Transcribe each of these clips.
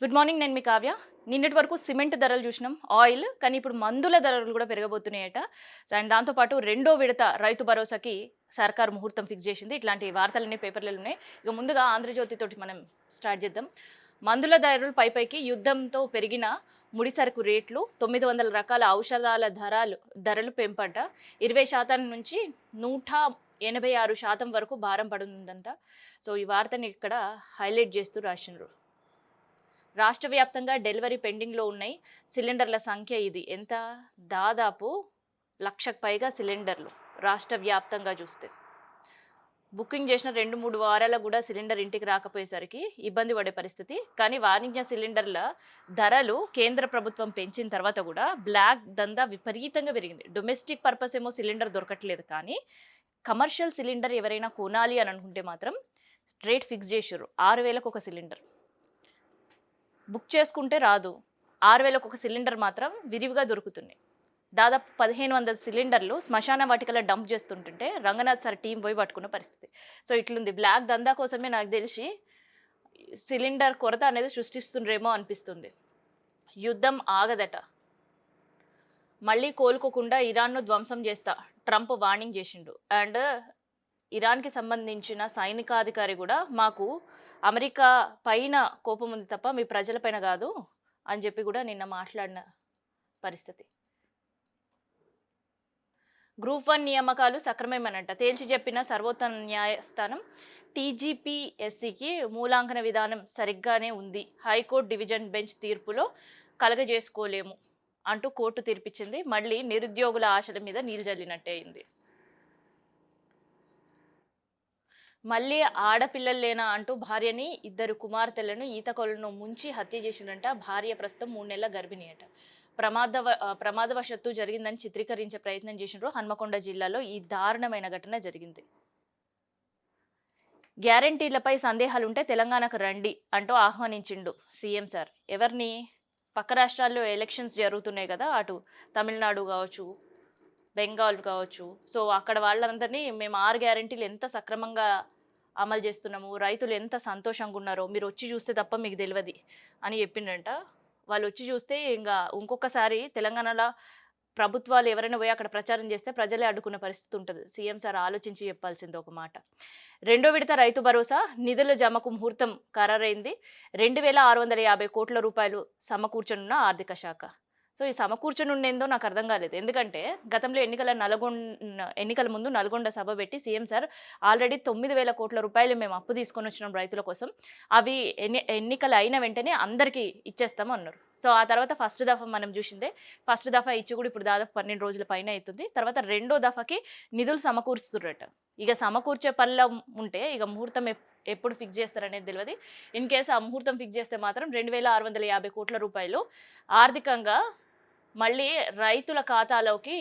Good morning. నేను మీ కావ్య. నిన్నటి వరకు సిమెంట్ ధరలు చూసినాం, ఆయిల్. కానీ ఇప్పుడు మందుల ధరలు కూడా పెరగబోతున్నాయట. అండ్ దాంతో పాటు రెండో విడత రైతు భరోసాకి సర్కారు ముహూర్తం ఫిక్స్ చేసింది. ఇట్లాంటి వార్తలన్నీ పేపర్లలో ఉన్నాయి. ఇక ముందుగా ఆంధ్రజ్యోతి తోటి మనం స్టార్ట్ చేద్దాం. మందుల ధరలు పైపైకి యుద్ధంతో పెరిగిన ముడి సరుకు రేట్లు, 900 రకాల ఔషధాల ధరలు పెంపంట. 20% నుంచి 186% వరకు భారం పడుతుందంట. సో ఈ వార్తని ఇక్కడ హైలైట్ చేస్తూ రాసినారు. రాష్ట్ర వ్యాప్తంగా డెలివరీ పెండింగ్లో ఉన్నాయి. సిలిండర్ల సంఖ్య ఇది ఎంత? దాదాపు 1,00,000కు పైగా సిలిండర్లు రాష్ట్ర వ్యాప్తంగా చూస్తే. బుకింగ్ చేసిన 2-3 వారాలకు కూడా సిలిండర్ ఇంటికి రాకపోయేసరికి ఇబ్బంది పడే పరిస్థితి. కానీ వాణిజ్య సిలిండర్ల ధరలు కేంద్ర ప్రభుత్వం పెంచిన తర్వాత కూడా బ్లాక్ దందా విపరీతంగా పెరిగింది. డొమెస్టిక్ పర్పస్ ఏమో సిలిండర్ దొరకట్లేదు, కానీ కమర్షియల్ సిలిండర్ ఎవరైనా కొనాలి అని అనుకుంటే మాత్రం రేట్ ఫిక్స్ చేసారు. 6,000కు ఒక సిలిండర్ బుక్ చేసుకుంటే రాదు. 6,000కు ఒక సిలిండర్ మాత్రం విరివిగా దొరుకుతున్నాయి. దాదాపు 1,500 సిలిండర్లు శ్మశాన వాటికలో డంప్ చేస్తుంటుంటే రంగనాథ్ సార్ టీం పోయి పట్టుకున్న పరిస్థితి. సో ఇట్లుంది. బ్లాక్ దందా కోసమే నాకు తెలిసి సిలిండర్ కొరత అనేది సృష్టిస్తుండ్రేమో అనిపిస్తుంది. యుద్ధం ఆగదట. మళ్ళీ కోలుకోకుండా ఇరాన్ను ధ్వంసం చేస్తా ట్రంప్ వార్నింగ్ చేసిండు. అండ్ ఇరాన్కి సంబంధించిన సైనికాధికారి కూడా మాకు అమెరికా పైన కోపం ఉంది తప్ప మీ ప్రజలపైన కాదు అని చెప్పి కూడా నిన్న మాట్లాడిన పరిస్థితి. గ్రూప్ 1 నియామకాలు సక్రమమేనంట తేల్చి చెప్పిన సర్వోన్నత న్యాయస్థానం. టీజీపీఎస్సీకి మూలాంకన విధానం సరిగ్గానే ఉంది. హైకోర్టు డివిజన్ బెంచ్ తీర్పులో కలగజేసుకోలేము అంటూ కోర్టు తీర్పిచ్చింది. మళ్ళీ నిరుద్యోగుల ఆశల మీద నీళ్ళు జల్లినట్టే అయింది. మళ్ళీ ఆడపిల్లలు లేనా అంటూ భార్యని, 2 కుమార్తెలను ఈత కొలను ముంచి హత్య చేసిందంట. భార్య ప్రస్తుతం 3 నెలల గర్భిణి అట. ప్రమాదవశత్తు జరిగిందని చిత్రీకరించే ప్రయత్నం చేసినారు. హన్మకొండ జిల్లాలో ఈ దారుణమైన ఘటన జరిగింది. గ్యారంటీలపై సందేహాలుంటే తెలంగాణకు రండి అంటూ ఆహ్వానించిండు సీఎం సార్. ఎవరిని? పక్క రాష్ట్రాల్లో ఎలక్షన్స్ జరుగుతున్నాయి కదా, అటు తమిళనాడు కావచ్చు, బెంగాల్ కావచ్చు. సో అక్కడ వాళ్ళందరినీ మేము 6 గ్యారంటీలు ఎంత సక్రమంగా అమలు చేస్తున్నాము, రైతులు ఎంత సంతోషంగా ఉన్నారో మీరు వచ్చి చూస్తే తప్ప మీకు తెలియదు అని చెప్పిండంట. వాళ్ళు వచ్చి చూస్తే ఇంకా ఇంకొకసారి తెలంగాణలో ప్రభుత్వాలు ఎవరైనా పోయి అక్కడ ప్రచారం చేస్తే ప్రజలే అడ్డుకునే పరిస్థితి ఉంటుంది. సీఎం సార్ ఆలోచించి చెప్పాల్సింది ఒక మాట. రెండో విడత రైతు భరోసా నిధుల జమకు ముహూర్తం ఖరారైంది. 2,650 కోట్ల రూపాయలు సమకూర్చనున్న ఆర్థిక శాఖ. సో ఈ సమకూర్చనుండేందో నాకు అర్థం కాలేదు. ఎందుకంటే గతంలో ఎన్నికల ముందు నల్గొండ సభ పెట్టి సీఎం సార్ ఆల్రెడీ 9,000 కోట్ల రూపాయలు మేము అప్పు తీసుకొని వచ్చినాం రైతుల కోసం, అవి ఎన్నికలు అయిన వెంటనే అందరికీ ఇచ్చేస్తాము అన్నారు. సో ఆ తర్వాత ఫస్ట్ దఫా మనం చూసిందే. ఫస్ట్ దఫా ఇచ్చి కూడా ఇప్పుడు దాదాపు 12 రోజుల పైన అవుతుంది. తర్వాత రెండో దఫాకి నిధులు సమకూరుస్తుర్రట. ఇక సమకూర్చే పనిలో ఉంటే ఇక ముహూర్తం ఎప్పుడు ఫిక్స్ చేస్తారనేది తెలియదు. ఇన్ కేసు ఆ ముహూర్తం ఫిక్స్ చేస్తే మాత్రం 2,650 కోట్ల రూపాయలు ఆర్థికంగా మళ్ళీ రైతుల ఖాతాలోకి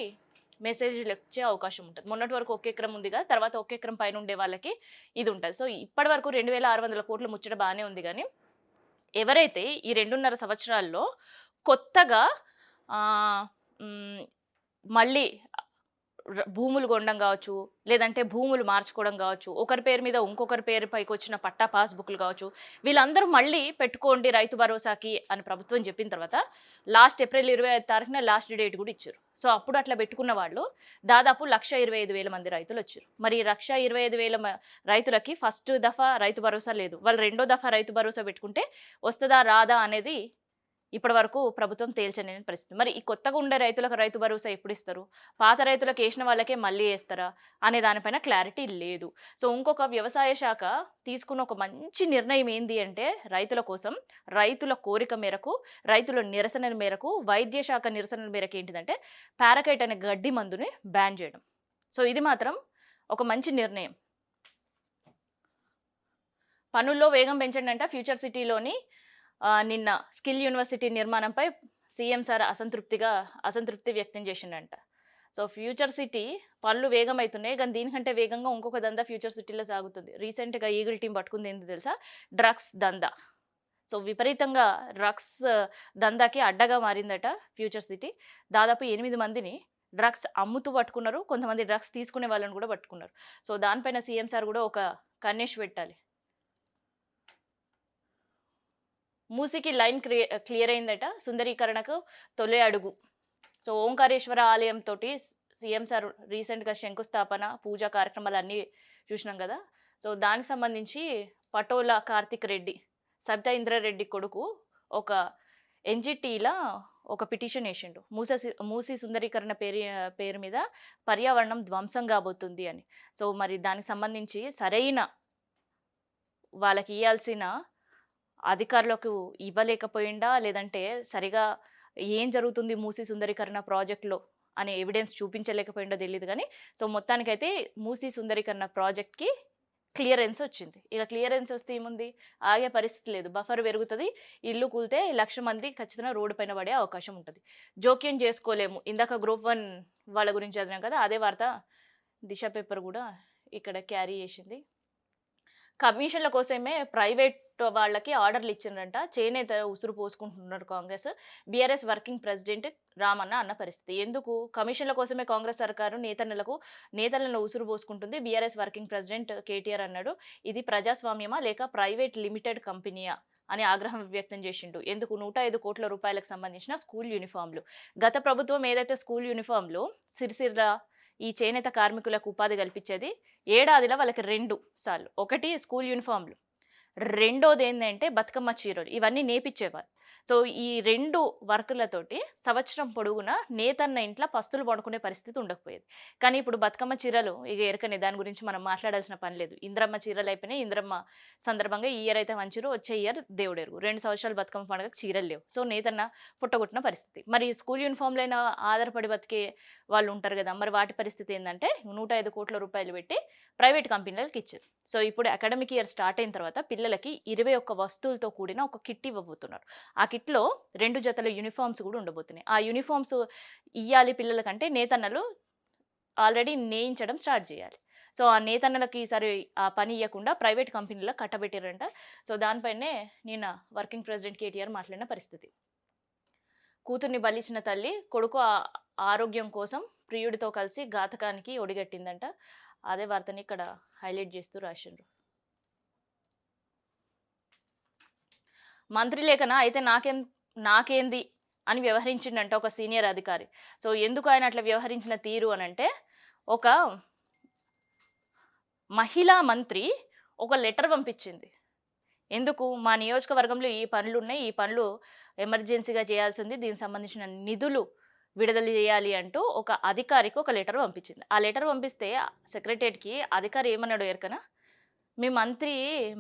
మెసేజ్లు వచ్చే అవకాశం ఉంటుంది. మొన్నటి వరకు 1 ఎకరం ఉందిగా, తర్వాత 1 ఎకరం పైన ఉండే వాళ్ళకి ఇది ఉంటుంది. సో ఇప్పటి వరకు 2,600 కోట్ల ముచ్చట బాగానే ఉంది. కానీ ఎవరైతే ఈ 2.5 సంవత్సరాల్లో కొత్తగా మళ్ళీ భూములు కొనడం కావచ్చు, లేదంటే భూములు మార్చుకోవడం కావచ్చు, ఒకరి పేరు మీద ఇంకొకరి పేరు పైకి వచ్చిన పట్టా పాస్బుక్లు కావచ్చు, వీళ్ళందరూ మళ్ళీ పెట్టుకోండి రైతు భరోసాకి అని ప్రభుత్వం చెప్పిన తర్వాత లాస్ట్ ఏప్రిల్ 25 తారీఖున లాస్ట్ డేట్ కూడా ఇచ్చారు. సో అప్పుడు అట్లా పెట్టుకున్న వాళ్ళు దాదాపు 1,25,000 మంది రైతులు వచ్చారు. మరి 1,25,000 రైతులకి ఫస్ట్ దఫా రైతు భరోసా లేదు. వాళ్ళు రెండో దఫా రైతు భరోసా పెట్టుకుంటే వస్తుందా రాదా అనేది ఇప్పటి వరకు ప్రభుత్వం తేల్చని పరిస్థితి. మరి ఈ కొత్తగా ఉండే రైతులకు రైతు భరోసా ఎప్పుడు ఇస్తారు? పాత రైతులకు వేసిన వాళ్ళకే మళ్ళీ వేస్తారా అనే దానిపైన క్లారిటీ లేదు. సో ఇంకొక వ్యవసాయ శాఖ తీసుకున్న ఒక మంచి నిర్ణయం ఏంది అంటే, రైతుల కోసం, రైతుల కోరిక మేరకు, రైతుల నిరసన మేరకు, వైద్య శాఖ నిరసన మేరకు ఏంటిదంటే పారాకైట్ అనే గడ్డి మందుని బ్యాన్ చేయడం. సో ఇది మాత్రం ఒక మంచి నిర్ణయం. పనుల్లో వేగం పెంచండి అంట. ఫ్యూచర్ సిటీలోని నిన్న స్కిల్ యూనివర్సిటీ నిర్మాణంపై సీఎం సార్ అసంతృప్తి వ్యక్తం చేసిండంట. సో ఫ్యూచర్ సిటీ పనులు వేగం అవుతున్నాయి, కానీ దీనికంటే వేగంగా ఇంకొక దందా ఫ్యూచర్ సిటీలో సాగుతుంది. రీసెంట్గా ఈగిల్ టీం పట్టుకుంది ఏంటి తెలుసా? డ్రగ్స్ దందా. సో విపరీతంగా డ్రగ్స్ దందాకి అడ్డగా మారిందట ఫ్యూచర్ సిటీ. దాదాపు 8 మందిని డ్రగ్స్ అమ్ముతూ పట్టుకున్నారు, కొంతమంది డ్రగ్స్ తీసుకునే వాళ్ళని కూడా పట్టుకున్నారు. సో దానిపైన సీఎం సార్ కూడా ఒక కన్నేసి పెట్టాలి. మూసీకి లైన్ క్లియర్ అయిందట. సుందరీకరణకు తొలి అడుగు. సో ఓంకారేశ్వర ఆలయంతో సీఎం సార్ రీసెంట్‌గా శంకుస్థాపన, పూజా కార్యక్రమాలన్నీ చూసినాం గదా! సో దానికి సంబంధించి పటోలా కార్తిక్ రెడ్డి, సబితా ఇంద్రారెడ్డి కొడుకు ఒక ఎన్‌జీటీలా ఒక పిటిషన్ ఏషిండు. మూసీ సుందరీకరణ పేరు మీద పర్యావరణం ధ్వంసం కాబోతుంది అని. సో మరి దానికి సంబంధించి సరైన వాళ్ళకి ఇయ్యాల్సిన అధికారులకు ఇవ్వలేకపోయిండా? లేదంటే సరిగా ఏం జరుగుతుంది మూసీ సుందరీకరణ ప్రాజెక్ట్‌లో అనే ఎవిడెన్స్ చూపించలేకపోయిండో తెలీదు గానీ, సో మొత్తానికైతే మూసీ సుందరీకరణ ప్రాజెక్ట్‌కి క్లియరెన్స్ వచ్చింది. ఇక క్లియరెన్స్ వస్తే ఏముంది? ఆగే పరిస్థితి లేదు. బఫర్ పెరుగుతది. ఇల్లు కూలితే 1,00,000 మంది ఖచ్చితంగా రోడ్డు పైన పడే అవకాశం ఉంటది. జోక్యం చేసుకోలేము. ఇందాక గ్రూప్ 1 వాళ్ళ గురించి చదివాం కదా! అదే వార్త దిశ పేపర్ గూడా ఇక్కడ క్యారీ చేసింది. కమిషన్ల కోసమే ప్రైవేట్ వాళ్ళకి ఆర్డర్‌లు ఇచ్చిండ్రంట. చేనేత ఉసురు పోసుకుంటున్నారు Congress. BRS working president Ramanna అన్న పరిస్థితి. ఎందుకు? కమిషన్ల కోసమే కాంగ్రెస్ సర్కారు నేతలను ఉసురు పోసుకుంటుంది. బీఆర్ఎస్ వర్కింగ్ ప్రెసిడెంట్ కేటీఆర్ అన్నాడు. ఇది ప్రజాస్వామ్యమా లేక ప్రైవేట్ లిమిటెడ్ కంపెనీయా అని ఆగ్రహం వ్యక్తం చేసిండు. ఎందుకు? 105 కోట్ల రూపాయలకు సంబంధించిన స్కూల్ యూనిఫామ్‌లు. గత ప్రభుత్వం ఏదైతే స్కూల్ యూనిఫామ్‌లు సిరిసిల్ల ఈ చేనేత కార్మికులకు ఉపాధి కల్పించేది, ఏడాదిలో వాళ్ళకి 2 సార్లు. ఒకటి స్కూల్ యూనిఫామ్‌లు. రెండోదేందంటే బతుకమ్మ చీరలు. ఇవన్నీ నేపిచ్చేవారు. సో, ఈ 2 వర్కులతోటి సంవత్సరం పొడుగునా నేతన్న ఇంట్ల పస్తులు పడుకునే పరిస్థితి ఉండకపోయేది. కానీ ఇప్పుడు బతుకమ్మ చీరలు ఇగ ఎరకనే దాని గురించి మనం మాట్లాడాల్సిన పని లేదు. ఇంద్రమ్మ చీరలు అయిపోయినాయి. ఇంద్రమ్మ సందర్భంగా ఈ ఇయర్ అయితే మంచిరు. వచ్చే ఇయర్ దేవుడెరుగు. 2 సంవత్సరాలు బతుకమ్మ పండుగకి చీరలు లేవు. సో, నేతన్న పుట్టగొట్టిన పరిస్థితి. మరి స్కూల్ యూనిఫామ్‌లైనా ఆధారపడి బతికే వాళ్ళు ఉంటారు గదా! మరి వాటి పరిస్థితి ఏందంటే 105 కోట్ల రూపాయలు పెట్టి ప్రైవేట్ కంపెనీలకి ఇచ్చారు. సో, ఇప్పుడు అకాడమిక్ ఇయర్ స్టార్ట్ అయిన తర్వాత పిల్లలకి 21 వస్తువులతో కూడిన ఒక కిట్ ఇవ్వబోతున్నారు. ఆ కిట్‌లో 2 జతల యూనిఫార్మ్స్ గూడా ఉండబోతున్నాయి. ఆ యూనిఫార్మ్స్ ఇయ్యాలి పిల్లలకంటే నేతన్నలు ఆల్రెడీ నేయించడం స్టార్ట్ జేయాలి. సో, ఆ నేతన్నలకి ఈసారి ఆ పని ఇయ్యకుండా ప్రైవేట్ కంపెనీలో కట్టబెట్టిర్రంట. సో, దానిపైనే నిన్న వర్కింగ్ ప్రెసిడెంట్ కేటీఆర్ మాట్లాడిన పరిస్థితి. కూతుర్ని బలిచ్చిన తల్లి కొడుకు ఆరోగ్యం కోసం ప్రియుడితో కలిసి ఘాతకానికి ఒడిగట్టిందంట. అదే వార్తని ఇక్కడ హైలైట్ చేస్తూ రాసిండ్రు. మంత్రి లేఖన అయితే నాకేంది అని వ్యవహరించిండంట ఒక సీనియర్ అధికారి. సో, ఎందుకు ఆయన అట్లా వ్యవహరించిన తీరు అనంటే, ఒక మహిళా మంత్రి ఒక లెటర్ పంపించింది. ఎందుకు? మా నియోజకవర్గంలో ఈ పనులున్నాయి. ఈ పనులు ఎమర్జెన్సీగా చేయాల్సింది. దీనికి సంబంధించిన నిధులు విడుదల చేయాలి అంటూ ఒక అధికారికి ఒక లెటర్ పంపించింది. ఆ లెటర్ పంపిస్తే సెక్రటేరియట్‌కి అధికారి ఏమన్నాడో ఎరకనా? మీ మంత్రి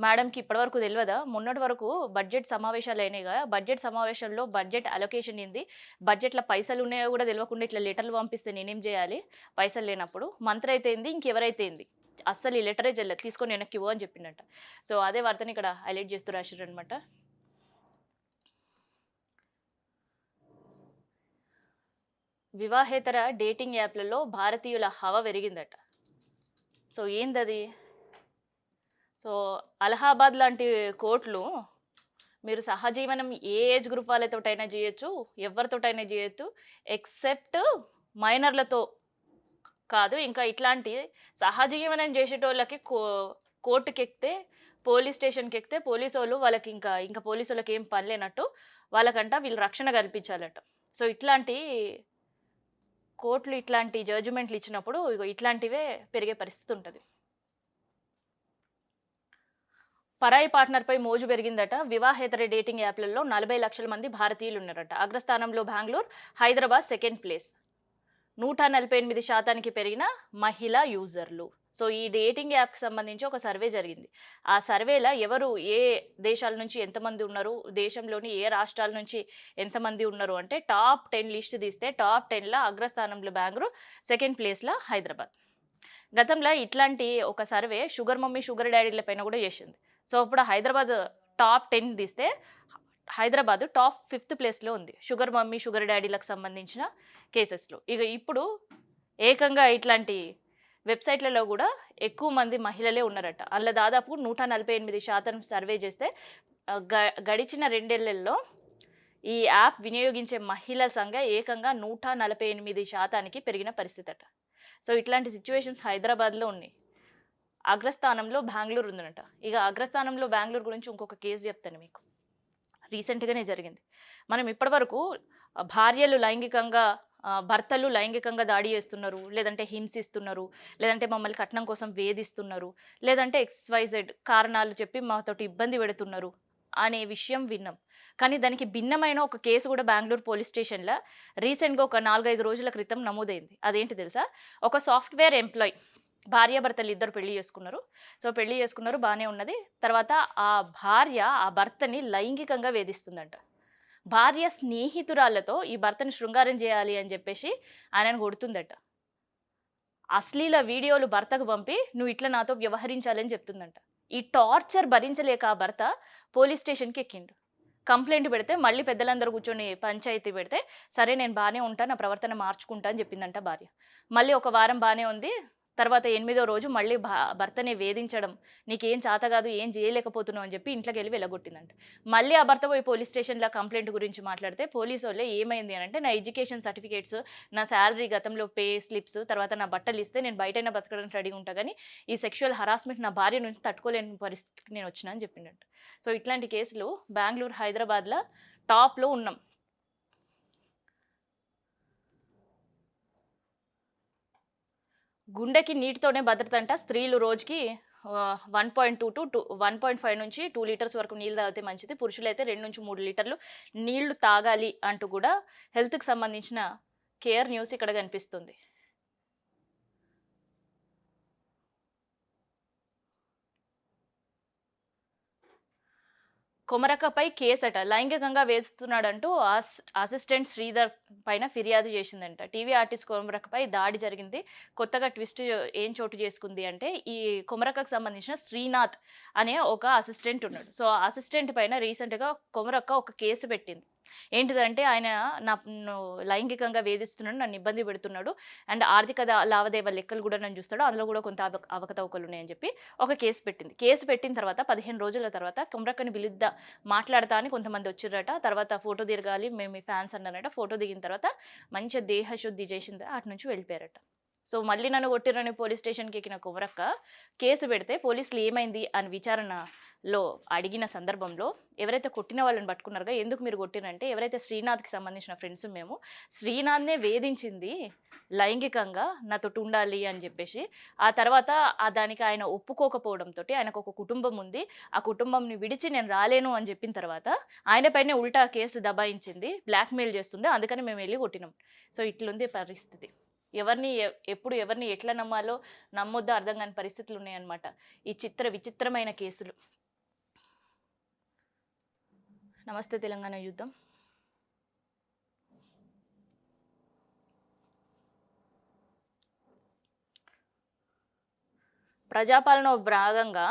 మేడంకి ఇప్పటివరకు తెలవదా? మొన్నటి వరకు బడ్జెట్ సమావేశాలు అయినాయిగా. బడ్జెట్ సమావేశంలో బడ్జెట్ అలొకేషన్ ఏంది? బడ్జెట్‌లో పైసలున్నాయో గూడా తెలవకుండా ఇట్లా లెటర్‌లు పంపిస్తే నేనేం జేయాలి? పైసలు లేనప్పుడు. మంత్రి అయితే ఏంది? ఇంకెవరైతే ఏంది? అస్సలు ఈ లెటరే చెల్లదు. తీసుకొని వెనక్కి ఇవ్వు అని చెప్పిండంట. సో, అదే వార్తని ఇక్కడ హైలైట్ చేస్తూ రాసిర్రనమాట. వివాహేతర డేటింగ్ యాప్‌లలో భారతీయుల హవా పెరిగిందట. సో, ఏందది? సో, అలహాబాద్ లాంటి కోర్టులు మీరు సహజీవనం ఏ ఏజ్ గ్రూప్ వాళ్ళతోటైనా జేయొచ్చు. ఎవరితోటైనా జేయొచ్చు. ఎక్సెప్ట్ మైనర్‌లతో కాదు. ఇంకా ఇట్లాంటి సహజీవనం జేసేటోళ్ళకి కోర్టుకెక్కితే, పోలీస్ స్టేషన్‌కెక్కితే పోలీసోళ్ళు వాళ్ళకి ఇంకా పోలీసోళ్ళకి ఏం పని లేనట్టు వాళ్ళకంట వీళ్ళు రక్షణ కల్పించాలట. సో, ఇట్లాంటి కోర్టులు ఇట్లాంటి జడ్జిమెంట్లు ఇచ్చినప్పుడు ఇగో ఇట్లాంటివే పెరిగే పరిస్థితి ఉంటది. పరాయి పార్ట్నర్‌పై మోజు పెరిగిందట. వివాహేతర డేటింగ్ యాప్‌లలో 40 లక్షల మంది భారతీయులు ఉన్నారట. అగ్రస్థానంలో బెంగుళూరు, హైదరాబాద్ సెకండ్ ప్లేస్. 148% పెరిగిన మహిళా యూజర్లు. సో, ఈ డేటింగ్ యాప్‌కి సంబంధించి ఒక సర్వే జరిగింది. ఆ సర్వేలో ఎవరు ఏ దేశాల నుంచి ఎంతమంది ఉన్నారు, దేశంలోని ఏ రాష్ట్రాల నుంచి ఎంతమంది ఉన్నారు అంటే టాప్ 10 లిస్ట్ తీస్తే టాప్ 10ల అగ్రస్థానంలో బెంగుళూరు, సెకండ్ ప్లేస్‌లో హైదరాబాద్. గతంలో ఇట్లాంటి ఒక సర్వే షుగర్ మమ్మీ, షుగర్ డ్యాడీల పైన కూడా చేసింది. సో, ఇప్పుడు హైదరాబాద్ టాప్ 10 తీస్తే హైదరాబాద్ టాప్ 5th ప్లేస్‌లో ఉంది. షుగర్ మమ్మీ, షుగర్ డ్యాడీలకు సంబంధించిన కేసెస్‌లో. ఇక ఇప్పుడు ఏకంగా ఇట్లాంటి వెబ్‌సైట్‌లలో గూడా ఎక్కువ మంది మహిళలే ఉన్నారట. అందులో దాదాపు 148% సర్వే చేస్తే గడిచిన 2 ఏళ్లలో ఈ యాప్ వినియోగించే మహిళల సంఖ్య ఏకంగా 148% పెరిగిన పరిస్థితట. సో, ఇట్లాంటి సిట్యుయేషన్స్ హైదరాబాద్‌లో ఉన్నాయి. అగ్రస్థానంలో బెంగుళూరు ఉందనట. ఇక అగ్రస్థానంలో బెంగుళూరు గురించి ఇంకొక కేసు చెప్తాను మీకు. రీసెంట్‌గానే జరిగింది. మనం ఇప్పటివరకు భార్యలు లైంగికంగా భర్తలు లైంగికంగా దాడి చేస్తున్నారు, లేదంటే హింసిస్తున్నారు, లేదంటే మమ్మల్ని కట్నం కోసం వేధిస్తున్నారు, లేదంటే ఎక్స్‌వైజెడ్ కారణాలు చెప్పి మాతోటి ఇబ్బంది పెడుతున్నారు అనే విషయం విన్నాం. కానీ దానికి భిన్నమైన ఒక కేసు కూడా బెంగుళూరు పోలీస్ స్టేషన్‌ల రీసెంట్‌గా ఒక 4, 5 రోజుల క్రితం నమోదైంది. అదేంటి తెలుసా? ఒక సాఫ్ట్‌వేర్ ఎంప్లాయీ భార్యాభర్తలు ఇద్దరు పెళ్లి చేసుకున్నారు. సో, పెళ్లి చేసుకున్నారు బానే ఉన్నది. తర్వాత ఆ భార్య ఆ భర్తని లైంగికంగా వేధిస్తుందంట. భార్య స్నేహితురాళ్ళతో ఈ భర్తని శృంగారం చేయాలి అని చెప్పేసి ఆయనను కొడుతుందట. అశ్లీల వీడియోలు భర్తకు పంపి "నువ్వు ఇట్లా నాతో వ్యవహరించాలని" చెప్తుందంట. ఈ టార్చర్ భరించలేక ఆ భర్త పోలీస్ స్టేషన్‌కి ఎక్కిండు. కంప్లెయింట్ పెడితే మళ్ళీ పెద్దలందరూ కూర్చొని పంచాయతీ పెడితే, "సరే నేను బానే ఉంటా. నా ప్రవర్తన మార్చుకుంటా" అని చెప్పిందంట భార్య. మళ్ళీ ఒక వారం బానే ఉంది. తర్వాత 8దో రోజు మళ్ళీ భర్తని వేధించడం, "నీకేం చాత గాదు, ఏం జేయలేకపోతున్నావు" అని చెప్పి ఇంట్లోకెళ్ళి వెళ్లగొట్టిందంట. మళ్ళీ ఆ భర్త పోయి పోలీస్ స్టేషన్‌లో కంప్లెయింట్ గురించి మాట్లాడితే పోలీసోళ్ళే ఏమైంది అనంటే, "నా ఎడ్యుకేషన్ సర్టిఫికేట్స్, నా సాలరీ గతంలో పే స్లిప్స్, తర్వాత నా బట్టలిస్తే నేను బయటైనా బతకడానికి రెడీగా ఉంటా గానీ, ఈ సెక్షువల్ హరాస్మెంట్ నా భార్య నుంచి తట్టుకోలేని పరిస్థితికి నేనొచ్చినా" అని చెప్పిండంట. సో, ఇట్లాంటి కేసులు బెంగుళూరు, హైదరాబాద్‌ల టాప్‌లో ఉన్నాం. గుండెకి నీటితోనే భద్రతంట. స్త్రీలు రోజుకి 1.2 టు 1.5 నుంచి 2 లీటర్స్ వరకు నీళ్ళు తాగితే మంచిది. పురుషులైతే 2-3 లీటర్లు నీళ్లు తాగాలి అంటూ కూడా హెల్త్‌కి సంబంధించిన కేర్ న్యూస్ ఇక్కడ కనిపిస్తుంది. కొమరక్కపై కేసట. లైంగికంగా వేస్తున్నాడంటూ అసిస్టెంట్ శ్రీధర్ పైన ఫిర్యాదు చేసిందంట. టీవీ ఆర్టిస్ట్ కొమరక్కపై దాడి జరిగింది. కొత్తగా ట్విస్ట్ ఏం చోటు చేసుకుంది అంటే, ఈ కొమరక్కకు సంబంధించిన శ్రీనాథ్ అనే ఒక అసిస్టెంట్ ఉన్నాడు. సో, ఆ అసిస్టెంట్ పైన రీసెంట్‌గా కొమరక్క ఒక కేసు పెట్టింది. ఏంటిదంటే, ఆయన నన్ను లైంగికంగా వేధిస్తున్నాడు, నన్ను ఇబ్బంది పెడుతున్నాడు అండ్ ఆర్థిక లావాదేవీల లెక్కలు కూడా నన్ను చూస్తాడు. అందులో కూడా కొంత అవకతవకలున్నాయని చెప్పి ఒక కేసు పెట్టింది. కేసు పెట్టిన తర్వాత 15 రోజుల తర్వాత కొమరక్కని పిలుద్దా మాట్లాడతా అని కొంతమంది వచ్చిర్రట. తర్వాత ఫోటో దిగాలి మేము మీ ఫ్యాన్స్ అన్నారట. ఫోటో దిగిన తర్వాత మంచిగా దేహశుద్ధి చేసింది. అటు నుంచి వెళ్ళిపోయారట. సో, మళ్ళీ నన్ను కొట్టిర్రని పోలీస్ స్టేషన్‌కి ఎక్కిన కొమరక్క కేసు పెడితే పోలీసులు ఏమైంది అని విచారణలో అడిగిన సందర్భంలో ఎవరైతే కొట్టిన వాళ్ళని పట్టుకున్నారుగా, ఎందుకు మీరు కొట్టిర్రంటే, ఎవరైతే శ్రీనాథ్‌కి సంబంధించిన ఫ్రెండ్స్ మేము, శ్రీనాథ్‌నే వేధించింది లైంగికంగా నాతోటి ఉండాలి అని చెప్పేసి. ఆ తర్వాత దానికి ఆయన ఒప్పుకోకపోవడంతోటి ఆయనకొక కుటుంబం ఉంది. ఆ కుటుంబంని విడిచి నేను రాలేను అని చెప్పిన తర్వాత ఆయన పైనే ఉల్టా కేసు దబాయించింది. బ్లాక్‌మెయిల్ చేస్తుంది. అందుకని మేము ఎళ్లి కొట్టినాం. సో, ఇట్లుంది పరిస్థితి. ఎవరిని ఎప్పుడు ఎవరిని ఎట్లా నమ్మాలో నమ్మొద్దో అర్థం కాని పరిస్థితులు ఉన్నాయన్నమాట. ఈ విచిత్రమైన కేసులు. నమస్తే తెలంగాణ యుద్ధం. ప్రజాపాలన భాగంగా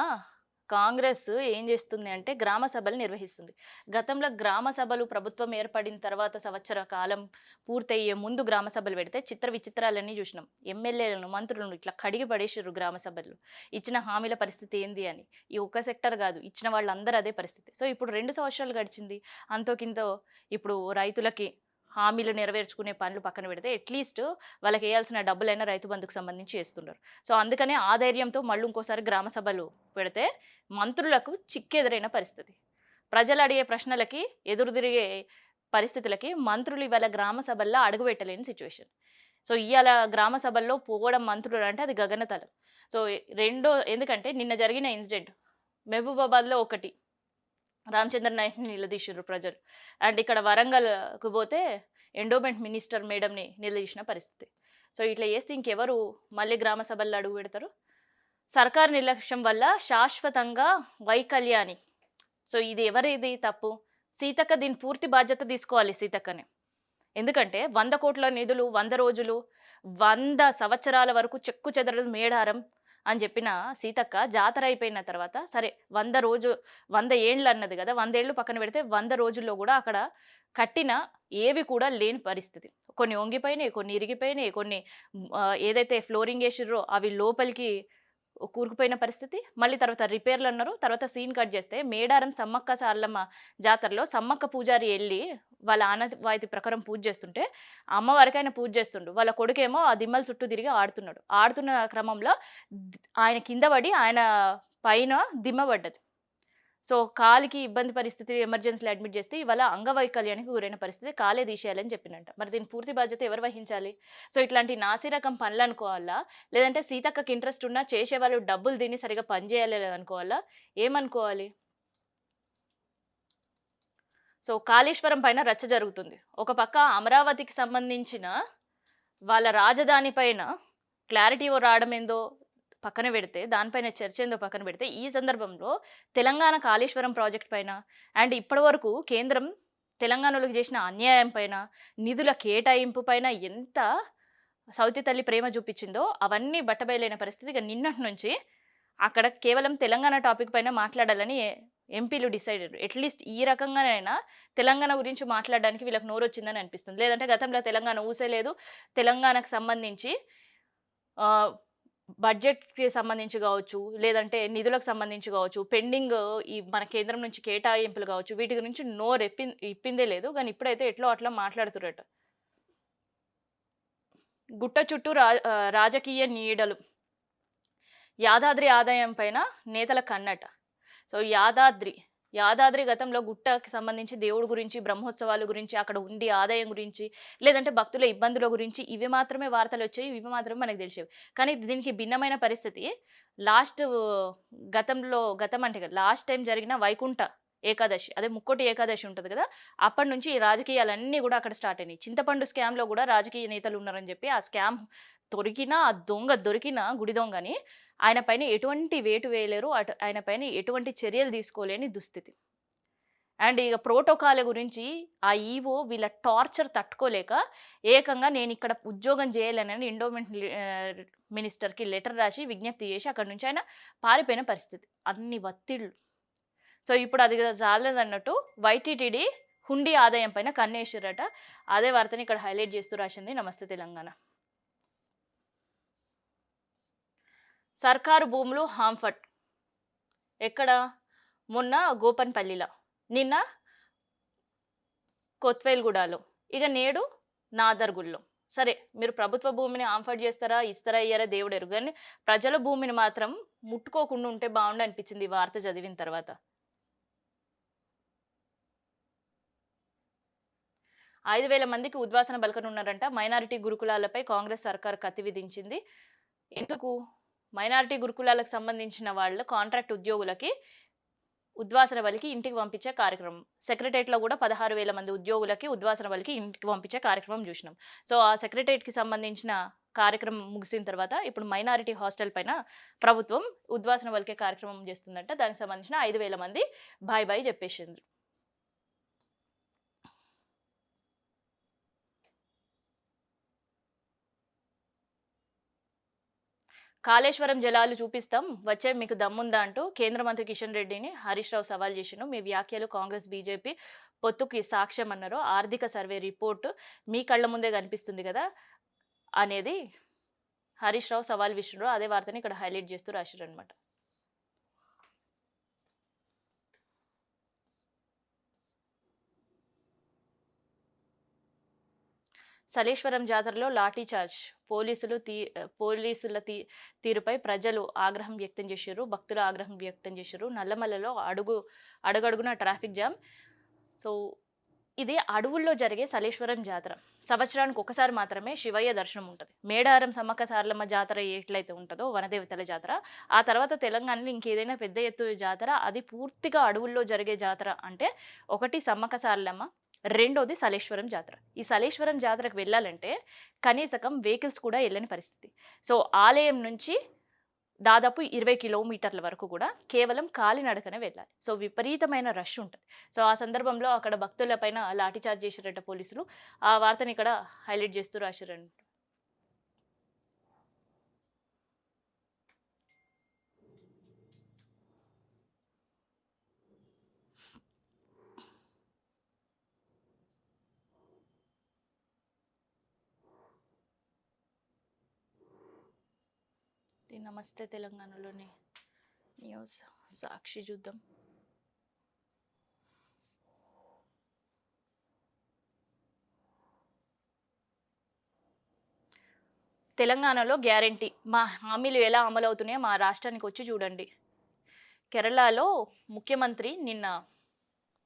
కాంగ్రెస్ ఏం చేస్తుంది అంటే గ్రామ సభలు నిర్వహిస్తుంది. గతంలో గ్రామ సభలు ప్రభుత్వం ఏర్పడిన తర్వాత సంవత్సర కాలం పూర్తయ్యే ముందు గ్రామ సభలు పెడితే విచిత్రాలన్నీ చూసినాం. ఎమ్మెల్యేలను, మంత్రులను ఇట్లా కడిగి పడేసిర్రు గ్రామ సభల్లో. ఇచ్చిన హామీల పరిస్థితి ఏంది అని. ఈ ఒక్క సెక్టర్ కాదు, ఇచ్చిన వాళ్ళందరూ అదే పరిస్థితి. సో, ఇప్పుడు 2 సంవత్సరాలు గడిచింది. అంతో కింతో ఇప్పుడు రైతులకి హామీలు నెరవేర్చుకునే పనులు పక్కన పెడితే అట్‌లీస్ట్ వాళ్ళకేయాల్సిన డబ్బులైనా రైతు బంధుకు సంబంధించి చేస్తున్నారు. సో, అందుకనే ఆ ధైర్యంతో మళ్ళీ ఇంకోసారి గ్రామ సభలు పెడితే మంత్రులకు చిక్కెదురైన పరిస్థితి. ప్రజలు అడిగే ప్రశ్నలకి ఎదురు తిరిగే పరిస్థితులకి మంత్రులు ఇవాళ గ్రామ సభల్లో అడుగుపెట్టలేని సిట్యుయేషన్. సో, ఇయాల గ్రామ సభల్లో పోవడం మంత్రులు అంటే అది గగనతలం. సో, ఎందుకంటే నిన్న జరిగిన ఇన్సిడెంట్ మహబూబాబాద్‌లో ఒకటి రామచంద్ర నాయక్‌ని నిలదీశిర్రు ప్రజలు. అండ్ ఇక్కడ వరంగల్‌కు పోతే ఎండోమెంట్ మినిస్టర్ మేడంని నిలదీసిన పరిస్థితి. సో, ఇట్లా చేస్తే ఇంకెవరు మళ్ళీ గ్రామ సభల్లో అడుగు పెడతారు? సర్కారు నిర్లక్ష్యం వల్ల శాశ్వతంగా వైకల్యాని. సో, ఇది ఎవరిది తప్పు? సీతక్క దీని పూర్తి బాధ్యత తీసుకోవాలి సీతక్కనే. ఎందుకంటే 100 కోట్ల నిధులు 100 రోజులు, 100 సంవత్సరాల వరకు చెక్కు చెదరదు మేడారం అని చెప్పిన సీతక్క జాతర అయిపోయిన తర్వాత సరే 100 ఏండ్లు అన్నది కదా! 100 ఏళ్ళు పక్కన పెడితే 100 రోజుల్లో కూడా అక్కడ కట్టిన ఏవి కూడా లేని పరిస్థితి. కొన్ని వంగిపోయినాయి, కొన్ని ఇరిగిపోయినాయి, కొన్ని ఏదైతే ఫ్లోరింగ్ ఏసిర్రో అవి లోపలికి కూరుకుపోయిన పరిస్థితి. మళ్ళీ తర్వాత రిపేర్‌లన్నారు. తర్వాత సీన్ కట్ చేస్తే మేడారం సమ్మక్క సారలమ్మ జాతరలో సమ్మక్క పూజారి ఎళ్లి వాళ్ళ ఆనవాయితీ ప్రకారం పూజ చేస్తుంటే అమ్మవారికి ఆయన పూజ చేస్తుండు. వాళ్ళ కొడుకేమో ఆ దిమ్మల చుట్టూ తిరిగి ఆడుతున్నాడు. ఆడుతున్న క్రమంలో ఆయన కింద పడి ఆయన పైన దిమ్మ పడ్డది. సో, కాలికి ఇబ్బంది పరిస్థితి ఎమర్జెన్సీలో అడ్మిట్ చేస్తే ఇవాళ అంగవైకల్యానికి గురైన పరిస్థితి కాలే తీసేయాలని చెప్పిండంట. మరి దీని పూర్తి బాధ్యత ఎవరు వహించాలి? సో, ఇట్లాంటి నాసి రకం పనులనుకోవాలా? లేదంటే సీతక్కకి ఇంట్రెస్ట్ ఉన్నా చేసేవాళ్ళు డబ్బులు తిని సరిగ్గా పని చేయలేదనుకోవాలా? ఏమనుకోవాలి? సో, కాళేశ్వరం పైన రచ్చ జరుగుతుంది. ఒక పక్క అమరావతికి సంబంధించిన వాళ్ళ రాజధాని పైన క్లారిటీ రావడమేందో పక్కన పెడితే, దానిపైన చర్చ ఏందో పక్కన పెడితే, ఈ సందర్భంలో తెలంగాణ కాళేశ్వరం ప్రాజెక్ట్ పైన అండ్ ఇప్పటివరకు కేంద్రం తెలంగాణలోకి చేసిన అన్యాయం పైన, నిధుల కేటాయింపు పైన ఎంత సౌతి తల్లి ప్రేమ చూపించిందో అవన్నీ బట్టబయలైన పరిస్థితి. ఇక నిన్నటి నుంచి అక్కడ కేవలం తెలంగాణ టాపిక్ పైన మాట్లాడాలని ఎంపీలు డిసైడ్ అయ్యారు. అట్‌లీస్ట్ ఈ రకంగానైనా తెలంగాణ గురించి మాట్లాడడానికి వీళ్ళకి నోరొచ్చిందని అనిపిస్తుంది. లేదంటే గతంలో తెలంగాణ ఊసే లేదు. తెలంగాణకు సంబంధించి ఆహ్, బడ్జెట్‌కి సంబంధించి గావచ్చు, లేదంటే నిధులకు సంబంధించి గావచ్చు, పెండింగ్ ఈ మన కేంద్రం నుంచి కేటాయింపులు గావచ్చు, వీటి గురించి ఇప్పిందే లేదు. కానీ ఇప్పుడైతే ఎట్లో అట్లా మాట్లాడుతుర్రట. గుట్ట చుట్టూ రాజకీయ నీడలు. యాదాద్రి ఆదాయం పైన నేతల కన్నట. సో, యాదాద్రి గతంలో గుట్టకి సంబంధించి దేవుడి గురించి, బ్రహ్మోత్సవాల గురించి, అక్కడ ఉండి ఆదాయం గురించి, లేదంటే భక్తుల ఇబ్బందుల గురించి ఇవి మాత్రమే వార్తలొచ్చాయి. ఇవి మాత్రమే మనకు తెలిసేవి. కానీ దీనికి భిన్నమైన పరిస్థితి లాస్ట్ గతం అంటే లాస్ట్ టైమ్ జరిగిన వైకుంఠ ఏకాదశి. అదే ముక్కోటి ఏకాదశి ఉంటది కదా! అప్పటి నుంచి ఈ రాజకీయాలన్నీ గూడా అక్కడ స్టార్ట్ అయినాయి. చింతపండు స్కామ్‌లో గూడా రాజకీయ నేతలున్నారని జెప్పి ఆ స్కామ్ దొరికినా, ఆ దొంగ దొరికినా గుడి దొంగని ఆయన పైన ఎటువంటి వేటు వేయలేరు. ఆయన పైన ఎటువంటి చర్యలు తీసుకోలేని దుస్థితి. అండ్ ఇగ ప్రోటోకాల్ గురించి ఆ ఈవో వీళ్ళ టార్చర్ తట్టుకోలేక ఏకంగా నేనిక్కడ ఉద్యోగం చేయలేనని మినిస్టర్‌కి లెటర్ రాసి విజ్ఞప్తి చేసి అక్కడి నుంచి ఆయన పారిపోయిన పరిస్థితి. అన్ని ఒత్తిడులు. సో, ఇప్పుడు అది చాలదన్నట్టు వైటీటీడీ హుండీ ఆదాయం పైన కన్నేసిర్రట. అదే వార్తని ఇక్కడ హైలైట్ చేస్తూ రాసింది నమస్తే తెలంగాణ. సర్కారు భూములు హాంఫర్ట్. ఎక్కడ? మొన్న గోపన్పల్లిల. నిన్న కొత్వేల్‌గూడలో. ఇగ నేడు నాదర్‌గుల్లో. సరే, మీరు ప్రభుత్వ భూమిని హాంఫర్ట్ చేస్తారా? ఇస్తారా? ఇయ్యరా? దేవుడెరుగు. గాని ప్రజల భూమిని మాత్రం ముట్టుకోకుండా ఉంటే బావుండనిపించింది ఈ వార్త చదివిన తర్వాత. 5,000 మందికి ఉద్వాసన పలకనున్నారంట. మైనారిటీ గురుకులాలపై కాంగ్రెస్ సర్కార్ కత్తి విధించింది. ఎందుకు? మైనారిటీ గురుకులాలకు సంబంధించిన వాళ్ళ కాంట్రాక్ట్ ఉద్యోగులకి ఉద్వాసన బలికి ఇంటికి పంపించే కార్యక్రమం. సెక్రటేరియట్‌లో గూడా 16,000 మంది ఉద్యోగులకి ఉద్వాసన బలికి ఇంటికి పంపించే కార్యక్రమం జూసినాం. సో, ఆ సెక్రటేరియట్‌కి సంబంధించిన కార్యక్రమం ముగిసిన తర్వాత ఇప్పుడు మైనారిటీ హాస్టల్ పైన ప్రభుత్వం ఉద్వాసన పలికే కార్యక్రమం చేస్తుందంట. దానికి సంబంధించిన 5,000 మంది బాయ్ బాయ్ జెప్పేసిండ్రు. కాళేశ్వరం జలాలు చూపిస్తాం, వచ్చే మీకు దమ్ముందా అంటూ కేంద్ర మంత్రి కిషన్ రెడ్డిని హరీష్ రావు సవాల్ చేసిండు. మీ వ్యాఖ్యలు కాంగ్రెస్, బీజేపీ పొత్తుకి సాక్ష్యం అన్నారు. ఆర్థిక సర్వే రిపోర్ట్ మీ కళ్ళ ముందే కనిపిస్తుంది కదా అనేది హరీష్ రావు సవాల్ విషయంలో అదే వార్తని ఇక్కడ హైలైట్ చేస్తూ రాశారనమాట. సలేశ్వరం జాతరలో లాఠీ చార్జ్. పోలీసుల తీరుపై ప్రజలు ఆగ్రహం వ్యక్తం చేశారు. భక్తులు ఆగ్రహం వ్యక్తం చేశారు. నల్లమల్లలో అడుగడుగున ట్రాఫిక్ జామ్. సో, ఇది అడవుల్లో జరిగే సలేశ్వరం జాతర. సంవత్సరానికి ఒకసారి మాత్రమే శివయ్య దర్శనం ఉంటది. మేడారం సమ్మక్క సారలమ్మ జాతర ఎట్లయితే ఉంటదో వనదేవతల జాతర, ఆ తర్వాత తెలంగాణలో ఇంకేదైనా పెద్ద ఎత్తు జాతర అది పూర్తిగా అడవుల్లో జరిగే జాతర అంటే ఒకటి సమ్మక్క సారలమ్మ, రెండోది సలేశ్వరం జాతర. ఈ సలేశ్వరం జాతరకు వెళ్ళాలంటే కనీసకం వెహికల్స్ కూడా ఎళ్ళని పరిస్థితి. సో, ఆలయం నుంచి దాదాపు 20 కిలోమీటర్ల వరకు కూడా కేవలం కాలినడకనే వెళ్ళాలి. సో, విపరీతమైన రష్ ఉంటది. సో, ఆ సందర్భంలో అక్కడ భక్తుల పైన లాఠీ చార్జ్ చేసిరట పోలీసులు. ఆ వార్తని ఇక్కడ హైలైట్ చేస్తూ రాసిరండి. నమస్తే తెలంగాణలోని న్యూస్ సాక్షి చూద్దాం. తెలంగాణలో గ్యారంటీ మా హామీలు ఎలా అమలవుతున్నాయో మా రాష్ట్రానికి వచ్చి చూడండి. కేరళలో ముఖ్యమంత్రి నిన్న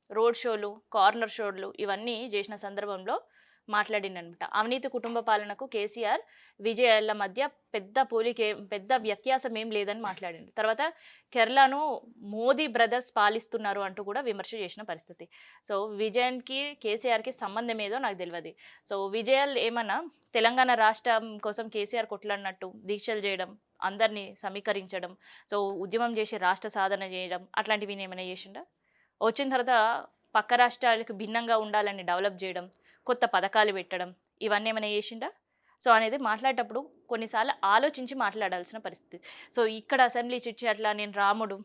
రోడ్ షోలు, కార్నర్ షోలు ఇవన్నీ చేసిన సందర్భంలో మాట్లాడిండనమాట. అవినీతి కుటుంబ పాలనకు కేసీఆర్, విజయాల మధ్య పెద్ద వ్యత్యాసం ఏం లేదని మాట్లాడిండు. తర్వాత కేరళను మోదీ బ్రదర్స్ పాలిస్తున్నారు అంటూ కూడా విమర్శ చేసిన పరిస్థితి. సో విజయన్‌కి, కేసీఆర్‌కి సంబంధం ఏదో నాకు తెలవది. సో విజయల్ ఏమన్నా తెలంగాణ రాష్ట్రం కోసం కేసీఆర్ కొట్లాడినట్టు దీక్షలు చేయడం, అందరిని సమీకరించడం, సో ఉద్యమం చేసి రాష్ట్ర సాధన చేయడం అట్లాంటివి ఏమైనా చేసిండా? వచ్చిన తర్వాత పక్క రాష్ట్రాలకు భిన్నంగా ఉండాలని డెవలప్ చేయడం, కొత్త పథకాలు పెట్టడం ఇవన్నీ ఏమైనా చేసిండా? సో అనేది మాట్లాడేటప్పుడు కొన్నిసార్లు ఆలోచించి మాట్లాడాల్సిన పరిస్థితి. సో ఇక్కడ అసెంబ్లీ చిట్ చాట్‌ల నేను రాముడు,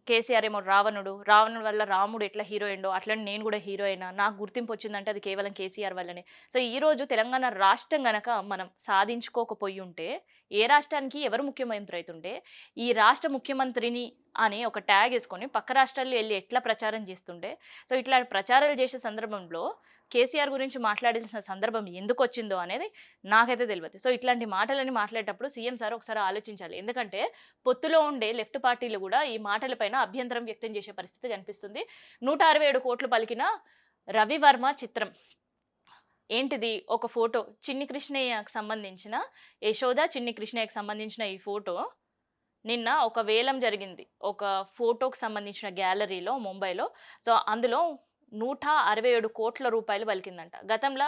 కేసీఆర్ ఏమో రావణుడు, రావణుడి వల్ల రాముడు ఎట్లా హీరో అయిండో అట్లనే నేను కూడా హీరో అయినా, నాకు గుర్తింపు వచ్చిందంటే అది కేవలం కేసీఆర్ వల్లనే. సో ఈరోజు తెలంగాణ రాష్ట్రం గనక మనం సాధించుకోకపోయి ఉంటే, ఏ రాష్ట్రానికి ఎవరు ముఖ్యమంత్రి అయితుంటే, ఈ రాష్ట్ర ముఖ్యమంత్రిని అని ఒక ట్యాగ్ ఏసుకొని పక్క రాష్ట్రాల్లో ఎళ్లి ఎట్లా ప్రచారం చేస్తుండే, సో ఇట్లా ప్రచారాలు చేసే సందర్భంలో కేసీఆర్ గురించి మాట్లాడాల్సిన సందర్భం ఎందుకొచ్చిందో అనేది నాకైతే తెలవదు. సో ఇట్లాంటి మాటలని మాట్లాడేటప్పుడు సీఎం సార్ ఒకసారి ఆలోచించాలి. ఎందుకంటే పొత్తులో ఉండే లెఫ్ట్ పార్టీలు కూడా ఈ మాటలపైన అభ్యంతరం వ్యక్తం చేసే పరిస్థితి కనిపిస్తుంది. 167 కోట్లు పలికిన రవివర్మ చిత్రం. ఏంటిది? ఒక ఫోటో చిన్ని కృష్ణయ్యకి సంబంధించిన యశోద, చిన్ని కృష్ణయ్యకి సంబంధించిన ఈ ఫోటో నిన్న ఒక వేలం జరిగింది. ఒక ఫోటోకి సంబంధించిన గ్యాలరీలో ముంబైలో. సో అందులో 167 కోట్ల రూపాయలు పలికిందంట. గతంలో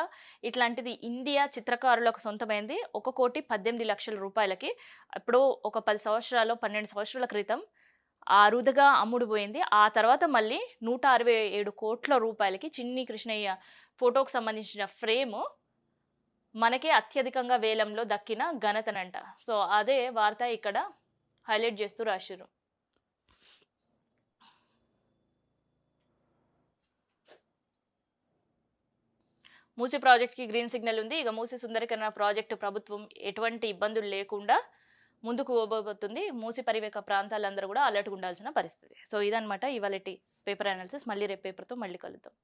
ఇట్లాంటిది ఇండియా చిత్రకారులకు సొంతమైంది 1,18,00,000 రూపాయలకి. ఎప్పుడో ఒక 10 సంవత్సరాలు, 12 సంవత్సరాల క్రితం అరుదుగా అమ్ముడుపోయింది. ఆ తర్వాత మళ్ళీ 167 కోట్ల రూపాయలకి చిన్ని కృష్ణయ్య ఫోటోకి సంబంధించిన ఫ్రేము మనకే అత్యధికంగా వేలంలో దక్కిన ఘనతనంట. సో అదే వార్త ఇక్కడ హైలైట్ చేస్తూ రాసిర్రు. మూసీ ప్రాజెక్ట్‌కి గ్రీన్ సిగ్నల్ ఉంది. ఇక మూసీ సుందరీకరణ ప్రాజెక్టు ప్రభుత్వం ఎటువంటి ఇబ్బందులు లేకుండా ముందుకు పోబోతుంది. మూసీ పరివేక ప్రాంతాలందరూ కూడా అలర్ట్‌గా ఉండాల్సిన పరిస్థితి. సో ఇదన్నమాట ఇవాళటి పేపర్ అనాలిసిస్. మళ్ళీ రేపు పేపర్‌తో మళ్ళీ కలుద్దాం.